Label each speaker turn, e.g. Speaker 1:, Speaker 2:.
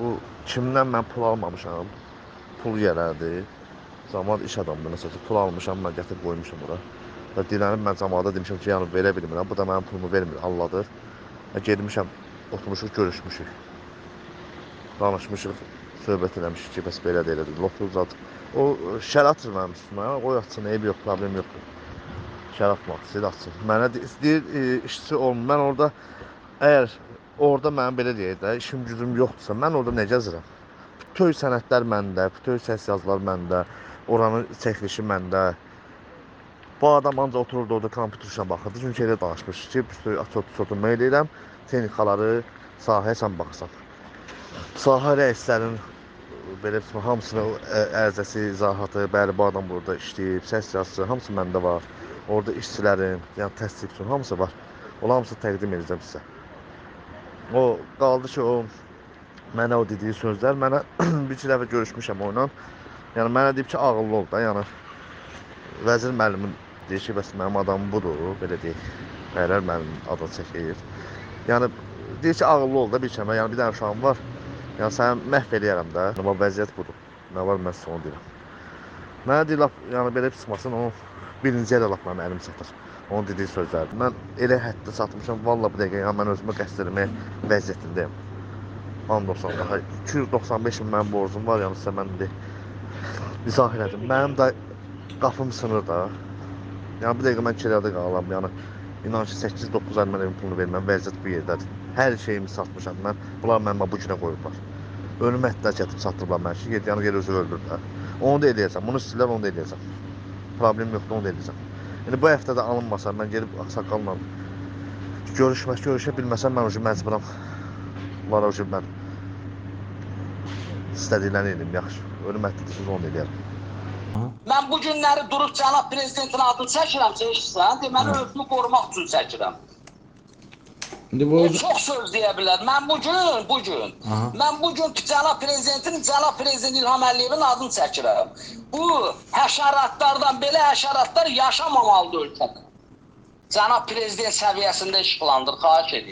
Speaker 1: bu kimdən mən pul almamışam, pul yerərdi. Camaat iş adamıdır, nəsə pul almışam, mən gətirib qoymuşam ora. Və dilənib mən camaata demişəm ki, yəni verə bilmirəm, bu da mənim pulumu vermir, Allahdır. Və gedmişəm, oturmuşuq, görüşmüşük. Danışmışıq, söhbət eləmişik ki, bəs belə də elədir, lotu uzadıq. O şər atır mənim üstümə, qoy atsın, eyb yox, problem yoxdur. Şər atmaq istəyir, atsın. Mənə deyir, işçi olmur. Mən orada, əgər orada mənim belə deyək də, işim gücüm yoxdursa, mən orada nə gəzirəm? Bütün sənədlər məndə, bütün səs yazılar məndə, oranın çəkilişi məndə. Bu adam ancaq otururdu orada kompüterlə baxırdı. Çünki elə danışmışdı ki, bütün açot mail edirəm, texnikaları sahəyə sən baxsan. Sahə rəislərinin belə hamısının ərizəsi, izahatı, bəli bu adam burada işləyib, səs yazısı, hamısı məndə var. Orada işçilərin, yəni təsdiq üçün hamısı var. Onlar hamısı təqdim edəcəm sizə. O qaldı ki, o mənə o dediyi sözlər, mənə bir iki dəfə görüşmüşəm onunla. Yəni mənə deyib ki, ağıllı ol da, yəni vəzir müəllimin deyir ki, bəs mənim adamım budur, belə deyək. Bəylər mənim adını çəkir. Yəni deyir ki, ağıllı ol da bir kəmə, yəni bir dənə uşağım var. Yəni səni məhv eləyərəm də. Amma vəziyyət budur. Nə var mən sizə onu deyirəm. Mənə deyir lap, yəni belə çıxmasın, o birinci elə lap mənim əlim çatır. Onun dediyi sözlərdir. Mən elə həddə çatmışam, valla bu dəqiqə yəni mən özümə qəsd eləmək vəziyyətindəyim. And olsan daha 295 min mənim borcum var, yəni sizə mən indi izah elədim. Mənim də qapım sınır da. Yəni bir dəqiqə mən kirada qalıram. Yəni inan ki 8-9 ay mən evin pulunu verməm. Vəziyyət bu yerdədir. Hər şeyimi satmışam mən. Bunlar mənimlə bu günə qoyublar. Ölüm hətta çatıb çatdırıblar mən ki, yəni yer özü öldür də. Onu da eləyəcəm. Bunu istəyirlər, onu da eləyəcəm. Problem yoxdur, onu da eləyəcəm. İndi bu həftədə alınmasa, mən gedib ağsaqqalla görüşə bilməsəm mən o məcburam. Bunlara o mən istədiklərini edeyim, yaxşı. Ölüm həddədir, onu da eləyərəm.
Speaker 2: Mən bu günləri durub cənab prezidentin adını çəkirəm, çəkirsən, deməli özünü qorumaq üçün çəkirəm. O çox söz deyə bilər. Mən mən bu gün cənab prezident İlham Əliyevin adını çəkirəm. Bu həşəratlardan, belə həşəratlar yaşamamalıdır ölkədə. Cənab prezident səviyyəsində işıqlandır, xahiş edirəm.